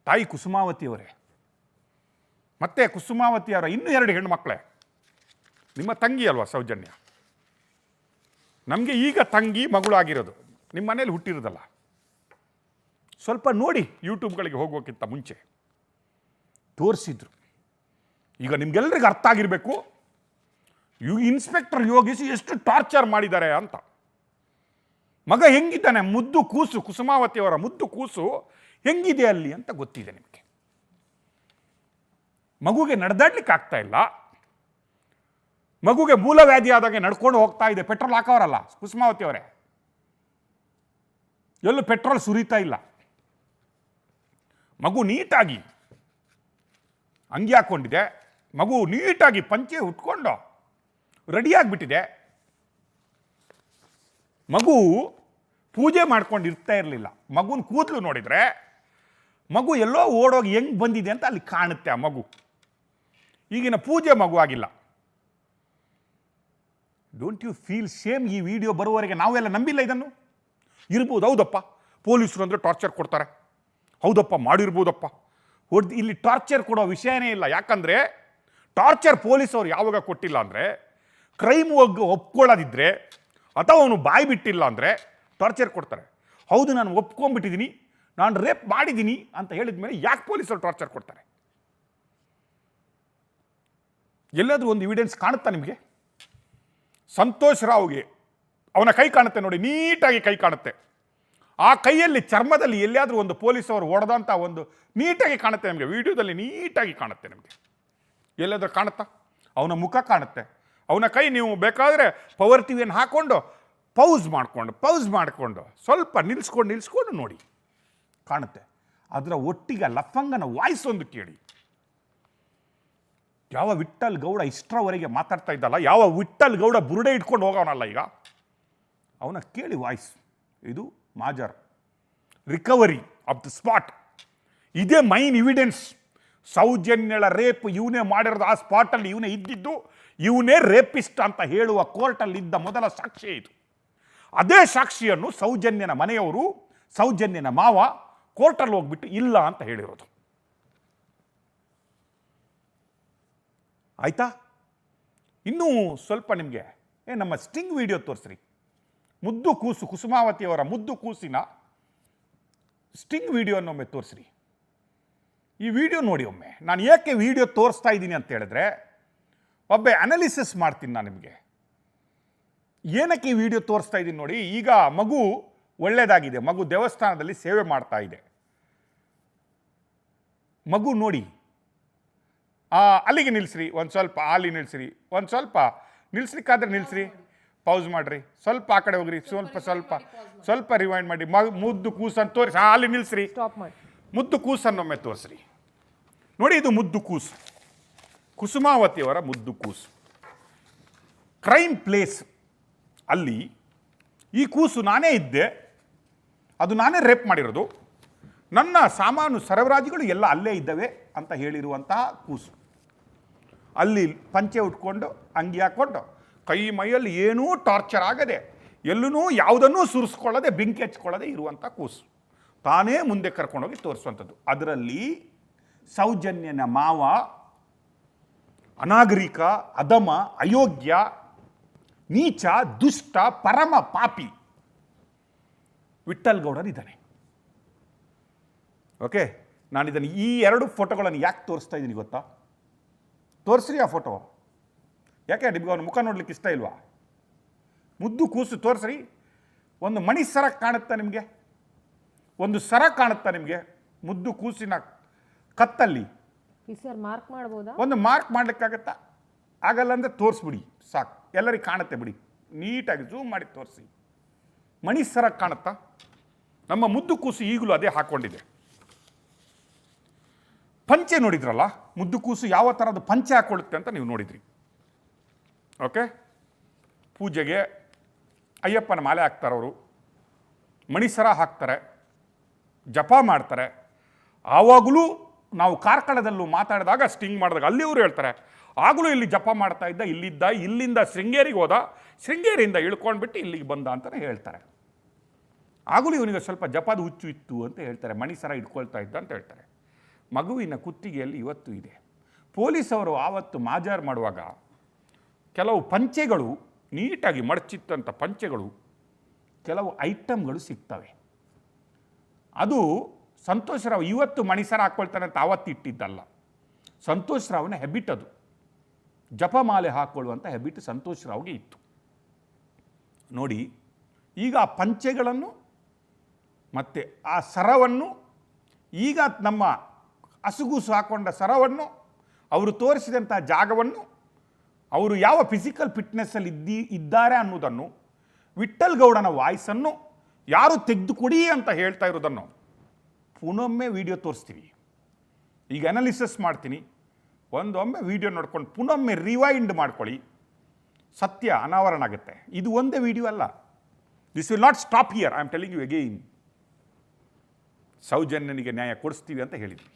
ತಾಯಿ ಕುಸುಮಾವತಿಯವರೇ, ಮತ್ತೆ ಕುಸುಮಾವತಿಯವರ ಇನ್ನೂ 2 ಹೆಣ್ಣುಮಕ್ಕಳೇ. ನಿಮ್ಮ ತಂಗಿ ಅಲ್ವಾ ಸೌಜನ್ಯ? ನಮಗೆ ಈಗ ತಂಗಿ ಮಗಳಾಗಿರೋದು, ನಿಮ್ಮ ಮನೇಲಿ ಹುಟ್ಟಿರೋದಲ್ಲ. ಸ್ವಲ್ಪ ನೋಡಿ, ಯೂಟ್ಯೂಬ್ಗಳಿಗೆ ಹೋಗೋಕ್ಕಿಂತ ಮುಂಚೆ ತೋರಿಸಿದ್ರು. ಈಗ ನಿಮ್ಗೆಲ್ಲರಿಗೂ ಅರ್ಥ ಆಗಿರಬೇಕು ಇನ್ಸ್ಪೆಕ್ಟರ್ ಯೋಗೀಶ್ ಎಷ್ಟು ಟಾರ್ಚರ್ ಮಾಡಿದ್ದಾರೆ ಅಂತ. ಮಗ ಹೆಂಗಿದ್ದಾನೆ, ಮುದ್ದು ಕೂಸು, ಕುಸುಮಾವತಿಯವರ ಮುದ್ದು ಕೂಸು ಹೆಂಗಿದೆ ಅಲ್ಲಿ ಅಂತ ಗೊತ್ತಿದೆ ನಿಮಗೆ. ಮಗುಗೆ ನಡೆದಾಡ್ಲಿಕ್ಕೆ ಆಗ್ತಾ ಇಲ್ಲ, ಮಗುಗೆ ಮೂಲವ್ಯಾಧಿ ಆದಾಗೆ ನಡ್ಕೊಂಡು ಹೋಗ್ತಾ ಇದೆ. ಪೆಟ್ರೋಲ್ ಹಾಕೋರಲ್ಲ ಕುಸುಮಾವತಿಯವರೇ, ಎಲ್ಲೂ ಪೆಟ್ರೋಲ್ ಸುರಿತಾ ಇಲ್ಲ. ಮಗು ನೀಟಾಗಿ ಅಂಗಿ ಹಾಕ್ಕೊಂಡಿದೆ, ಮಗು ನೀಟಾಗಿ ಪಂಚೆ ಉಟ್ಕೊಂಡು ರೆಡಿಯಾಗಿಬಿಟ್ಟಿದೆ. ಮಗು ಪೂಜೆ ಮಾಡ್ಕೊಂಡು ಇರ್ತಾ ಇರಲಿಲ್ಲ. ಮಗುನ ಕೂದಲು ನೋಡಿದರೆ ಮಗು ಎಲ್ಲೋ ಓಡೋಗಿ ಹೆಂಗೆ ಬಂದಿದೆ ಅಂತ ಅಲ್ಲಿ ಕಾಣುತ್ತೆ ಆ ಮಗು. ಈಗಿನ ಪೂಜೆ ಮಗು ಆಗಿಲ್ಲ. Don't you feel shame? ಈ ವಿಡಿಯೋ ಬರುವವರೆಗೆ ನಾವೆಲ್ಲ ನಂಬಿಲ್ಲ ಇದನ್ನು. ಇರ್ಬೋದು, ಹೌದಪ್ಪ ಪೊಲೀಸರು ಅಂದರೆ ಟಾರ್ಚರ್ ಕೊಡ್ತಾರೆ, ಹೌದಪ್ಪ ಮಾಡಿರ್ಬೋದಪ್ಪ. ಇಲ್ಲಿ ಟಾರ್ಚರ್ ಕೊಡೋ ವಿಷಯನೇ ಇಲ್ಲ. ಯಾಕಂದರೆ ಟಾರ್ಚರ್ ಪೊಲೀಸವ್ರು ಯಾವಾಗ ಕೊಟ್ಟಿಲ್ಲ ಅಂದರೆ, ಕ್ರೈಮ್ ಒಪ್ಕೊಳ್ಳೋದಿದ್ರೆ ಅಥವಾ ಅವನು ಬಾಯಿ ಬಿಟ್ಟಿಲ್ಲ ಅಂದರೆ ಟಾರ್ಚರ್ ಕೊಡ್ತಾರೆ. ಹೌದು ನಾನು ಒಪ್ಕೊಂಡ್ಬಿಟ್ಟಿದ್ದೀನಿ, ನಾನು ರೇಪ್ ಮಾಡಿದ್ದೀನಿ ಅಂತ ಹೇಳಿದ ಮೇಲೆ ಯಾಕೆ ಪೊಲೀಸರು ಟಾರ್ಚರ್ ಕೊಡ್ತಾರೆ? ಎಲ್ಲಾದರೂ ಒಂದು ಎವಿಡೆನ್ಸ್ ಕಾಣುತ್ತಾ ನಿಮಗೆ? ಸಂತೋಷ್ ರಾವ್ಗೆ ಅವನ ಕೈ ಕಾಣುತ್ತೆ ನೋಡಿ, ನೀಟಾಗಿ ಕೈ ಕಾಣುತ್ತೆ. ಆ ಕೈಯಲ್ಲಿ ಚರ್ಮದಲ್ಲಿ ಎಲ್ಲಿಯಾದರೂ ಒಂದು ಪೊಲೀಸವರು ಹೊಡೆದಂಥ ಒಂದು ನೀಟಾಗಿ ಕಾಣುತ್ತೆ ನಿಮಗೆ, ವಿಡಿಯೋದಲ್ಲಿ ನೀಟಾಗಿ ಕಾಣುತ್ತೆ ನಿಮಗೆ. ಎಲ್ಲಾದರೂ ಕಾಣುತ್ತಾ? ಅವನ ಮುಖ ಕಾಣುತ್ತೆ, ಅವನ ಕೈ. ನೀವು ಬೇಕಾದರೆ ಪವರ್ ಟಿವಿಯನ್ನು ಹಾಕ್ಕೊಂಡು ಪೌಸ್ ಮಾಡಿಕೊಂಡು ಸ್ವಲ್ಪ ನಿಲ್ಲಿಸ್ಕೊಂಡು ನೋಡಿ, ಕಾಣುತ್ತೆ. ಅದರ ಒಟ್ಟಿಗೆ ಲಫಂಗನ ವಾಯ್ಸ್ ಒಂದು ಕೇಳಿ. ಯಾವ ವಿಠ್ಠಲ್ ಗೌಡ ಇಷ್ಟರವರೆಗೆ ಮಾತಾಡ್ತಾ ಇದ್ದಲ್ಲ, ಯಾವ ವಿಠ್ಠಲ್ ಗೌಡ ಬುರುಡೆ ಇಟ್ಕೊಂಡು ಹೋಗೋನಲ್ಲ ಈಗ, ಅವನ ಕೇಳಿ ವಾಯ್ಸ್. ಇದು ಮಾಜರ್ ರಿಕವರಿ ಆಫ್ ದ ಸ್ಪಾಟ್. ಇದೇ ಮೈನ್ ಎವಿಡೆನ್ಸ್. ಸೌಜನ್ಯಳ ರೇಪ್ ಇವನೇ ಮಾಡಿರೋದು. ಆ ಸ್ಪಾಟಲ್ಲಿ ಇವನೇ ಇದ್ದಿದ್ದು, ಇವನೇ ರೇಪಿಸ್ಟ್ ಅಂತ ಹೇಳುವ ಕೋರ್ಟಲ್ಲಿ ಇದ್ದ ಮೊದಲ ಸಾಕ್ಷಿ ಇದು. ಅದೇ ಸಾಕ್ಷಿಯನ್ನು ಸೌಜನ್ಯನ ಮನೆಯವರು, ಸೌಜನ್ಯನ ಮಾವ ಕೋರ್ಟಲ್ಲಿ ಹೋಗ್ಬಿಟ್ಟು ಇಲ್ಲ ಅಂತ ಹೇಳಿರೋದು. ಆಯ್ತಾ? ಇನ್ನೂ ಸ್ವಲ್ಪ ನಿಮಗೆ ನಮ್ಮ ಸ್ಟಿಂಗ್ ವಿಡಿಯೋ ತೋರಿಸ್ರಿ. ಮುದ್ದು ಕೂಸು, ಕುಸುಮಾವತಿಯವರ ಮುದ್ದು ಕೂಸಿನ ಸ್ಟಿಂಗ್ ವಿಡಿಯೋನೊಮ್ಮೆ ತೋರಿಸ್ರಿ. ಈ ವಿಡಿಯೋ ನೋಡಿ ಒಮ್ಮೆ. ನಾನು ಏಕೆ ವಿಡಿಯೋ ತೋರಿಸ್ತಾ ಇದ್ದೀನಿ ಅಂತ ಹೇಳಿದ್ರೆ, ಒಬ್ಬ ಅನಾಲಿಸಿಸ್ ಮಾಡ್ತೀನಿ ನಾನು ನಿಮಗೆ. ಏನಕ್ಕೆ ಈ ವಿಡಿಯೋ ತೋರಿಸ್ತಾ ಇದ್ದೀನಿ ನೋಡಿ. ಈಗ ಮಗು ಒಳ್ಳೆಯದಾಗಿದೆ, ಮಗು ದೇವಸ್ಥಾನದಲ್ಲಿ ಸೇವೆ ಮಾಡ್ತಾ ಇದೆ. ಮಗು ನೋಡಿ, ಅಲ್ಲಿಗೆ ನಿಲ್ಲಿಸ್ರಿ, ಒಂದು ಸ್ವಲ್ಪ ಅಲ್ಲಿ ನಿಲ್ಲಿಸ್ರಿ, ಒಂದು ಸ್ವಲ್ಪ ನಿಲ್ಲಿಸ್ಲಿಕ್ಕಾದ್ರೆ ನಿಲ್ಲಿಸ್ರಿ, ಪೌಸ್ ಮಾಡಿರಿ, ಸ್ವಲ್ಪ ಆ ಕಡೆ ಹೋಗ್ರಿ, ಸ್ವಲ್ಪ ರಿವೈಂಡ್ ಮಾಡಿ. ಮುದ್ದು ಕೂಸನ್ನು ತೋರಿಸಿ, ಅಲ್ಲಿ ನಿಲ್ಲಿಸ್ರಿ, ಮುದ್ದು ಕೂಸನ್ನೊಮ್ಮೆ ತೋರಿಸ್ರಿ. ನೋಡಿ, ಇದು ಮುದ್ದು ಕೂಸು, ಕುಸುಮಾವತಿಯವರ ಮುದ್ದು ಕೂಸು. ಕ್ರೈಮ್ ಪ್ಲೇಸ್ ಅಲ್ಲಿ ಈ ಕೂಸು ನಾನೇ ಇದ್ದೆ, ಅದು ನಾನೇ ರೇಪ್ ಮಾಡಿರೋದು, ನನ್ನ ಸಾಮಾನು ಸರಬರಾಜುಗಳು ಎಲ್ಲ ಅಲ್ಲೇ ಇದ್ದಾವೆ ಅಂತ ಹೇಳಿರುವಂತಹ ಕೂಸು. ಅಲ್ಲಿ ಪಂಚೆ ಉಟ್ಕೊಂಡು ಅಂಗಿ ಹಾಕ್ಕೊಂಡು ಕೈ ಮೈಯಲ್ಲಿ ಏನೂ ಟಾರ್ಚರ್ ಆಗದೆ, ಎಲ್ಲೂ ಯಾವುದನ್ನೂ ಸುರಿಸ್ಕೊಳ್ಳದೆ, ಬೆಂಕಿ ಹಚ್ಕೊಳ್ಳದೆ ಇರುವಂಥ ಕೂಸು ತಾನೇ ಮುಂದೆ ಕರ್ಕೊಂಡೋಗಿ ತೋರಿಸುವಂಥದ್ದು. ಅದರಲ್ಲಿ ಸೌಜನ್ಯನ ಮಾವ ಅನಾಗರಿಕ, ಅಧಮ, ಅಯೋಗ್ಯ, ನೀಚ, ದುಷ್ಟ, ಪರಮ ಪಾಪಿ ವಿಠ್ಠಲ್ ಗೌಡರಿದ್ದಾನೆ. ಓಕೆ, ನಾನಿದನ್ನು ಈ 2 ಫೋಟೋಗಳನ್ನು ಯಾಕೆ ತೋರಿಸ್ತಾ ಇದ್ದೀನಿ ಗೊತ್ತಾ? ತೋರಿಸ್ರಿ ಆ ಫೋಟೋ. ಯಾಕೆ ನಿಮ್ಗೆ ಅವನ ಮುಖ ನೋಡ್ಲಿಕ್ಕೆ ಇಷ್ಟ ಇಲ್ವಾ? ಮುದ್ದು ಕೂಸು ತೋರಿಸ್ರಿ. ಒಂದು ಮಣಿ ಸರ ಕಾಣುತ್ತಾ ನಿಮಗೆ? ಒಂದು ಸರ ಕಾಣುತ್ತಾ ನಿಮಗೆ ಮುದ್ದು ಕೂಸಿನ ಕತ್ತಲ್ಲಿ? ಮಾರ್ಕ್ ಮಾಡ್ಬೋದಾ? ಒಂದು ಮಾರ್ಕ್ ಮಾಡ್ಲಿಕ್ಕಾಗತ್ತಾ? ಆಗಲ್ಲ ಅಂದರೆ ತೋರಿಸ್ಬಿಡಿ ಸಾಕು, ಎಲ್ಲರಿಗೆ ಕಾಣುತ್ತೆ ಬಿಡಿ. ನೀಟಾಗಿ ಝೂಮ್ ಮಾಡಿ ತೋರಿಸಿ. ಮಣಿ ಸರ ಕಾಣುತ್ತಾ? ನಮ್ಮ ಮುದ್ದು ಕೂಸು ಈಗಲೂ ಅದೇ ಹಾಕ್ಕೊಂಡಿದೆ. ಪಂಚೆ ನೋಡಿದ್ರಲ್ಲ, ಮುದ್ದು ಕೂಸು ಯಾವ ಥರದ ಪಂಚೆ ಹಾಕ್ಕೊಳ್ಳುತ್ತೆ ಅಂತ ನೀವು ನೋಡಿದ್ರಿ. ಓಕೆ, ಪೂಜೆಗೆ ಅಯ್ಯಪ್ಪನ ಮಾಲೆ ಹಾಕ್ತಾರೆ ಅವರು, ಮಣಿಸರ ಹಾಕ್ತಾರೆ, ಜಪ ಮಾಡ್ತಾರೆ. ಆವಾಗಲೂ ನಾವು ಕಾರ್ಕಳದಲ್ಲೂ ಮಾತಾಡಿದಾಗ, ಸ್ಟಿಂಗ್ ಮಾಡಿದಾಗ ಅಲ್ಲಿ ಅವರು ಹೇಳ್ತಾರೆ, ಆಗಲೂ ಇಲ್ಲಿ ಜಪ ಮಾಡ್ತಾ ಇದ್ದ, ಇಲ್ಲಿಂದ ಶೃಂಗೇರಿಗೆ ಹೋದ, ಶೃಂಗೇರಿಯಿಂದ ಇಳ್ಕೊಂಡ್ಬಿಟ್ಟು ಇಲ್ಲಿಗೆ ಬಂದ ಅಂತಲೇ ಹೇಳ್ತಾರೆ. ಆಗಲೂ ಇವನಿಗೆ ಸ್ವಲ್ಪ ಜಪದ ಹುಚ್ಚು ಇತ್ತು ಅಂತ ಹೇಳ್ತಾರೆ, ಮಣಿಸರ ಇಟ್ಕೊಳ್ತಾ ಇದ್ದ ಅಂತ ಹೇಳ್ತಾರೆ. ಮಗುವಿನ ಕುತ್ತಿಗೆಯಲ್ಲಿ ಇವತ್ತು ಇದೆ. ಪೊಲೀಸವರು ಆವತ್ತು ಮಾಜಾರು ಮಾಡುವಾಗ ಕೆಲವು ಪಂಚೆಗಳು ನೀಟಾಗಿ ಮಡಚಿತ್ತಂಥ ಪಂಚೆಗಳು ಕೆಲವು ಐಟಮ್ಗಳು ಸಿಗ್ತವೆ. ಅದು ಸಂತೋಷ್ ರಾವ್ ಇವತ್ತು ಮಣಿಸರ ಹಾಕ್ಕೊಳ್ತಾನೆ ಅಂತ ಆವತ್ತು ಇಟ್ಟಿದ್ದಲ್ಲ. ಸಂತೋಷ್ ರಾವ್ನ ಹೆಬಿಟ್ ಅದು. ಜಪಮಾಲೆ ಹಾಕ್ಕೊಳ್ಳುವಂಥ ಹೆಬಿಟ್ ಸಂತೋಷ್ ರಾವ್ಗೆ ಇತ್ತು. ನೋಡಿ, ಈಗ ಆ ಪಂಚೆಗಳನ್ನು ಮತ್ತು ಆ ಸರವನ್ನು, ಈಗ ನಮ್ಮ ಹಸುಗೂಸು ಹಾಕೊಂಡ ಸರವನ್ನು, ಅವರು ತೋರಿಸಿದಂಥ ಜಾಗವನ್ನು, ಅವರು ಯಾವ ಫಿಸಿಕಲ್ ಫಿಟ್ನೆಸ್ಸಲ್ಲಿ ಇದ್ದಾರೆ ಅನ್ನೋದನ್ನು, ವಿಠ್ಠಲ್ ಗೌಡನ ವಾಯ್ಸನ್ನು ಯಾರು ತೆಗೆದುಕೊಡಿ ಅಂತ ಹೇಳ್ತಾ ಇರೋದನ್ನು ಪುನೊಮ್ಮೆ ವಿಡಿಯೋ ತೋರಿಸ್ತೀವಿ. ಈಗ ಅನಾಲಿಸಿಸ್ ಮಾಡ್ತೀನಿ, ಒಂದೊಮ್ಮೆ ವಿಡಿಯೋ ನೋಡ್ಕೊಂಡು ಪುನೊಮ್ಮೆ ರಿವೈಂಡ್ ಮಾಡ್ಕೊಳ್ಳಿ. ಸತ್ಯ ಅನಾವರಣ ಆಗುತ್ತೆ. ಇದು ಒಂದೇ ವಿಡಿಯೋ ಅಲ್ಲ. This will not stop here. I am telling you again. ಸೌಜನ್ಯನಿಗೆ ನ್ಯಾಯ ಕೊಡಿಸ್ತೀವಿ ಅಂತ ಹೇಳಿದ್ವಿ.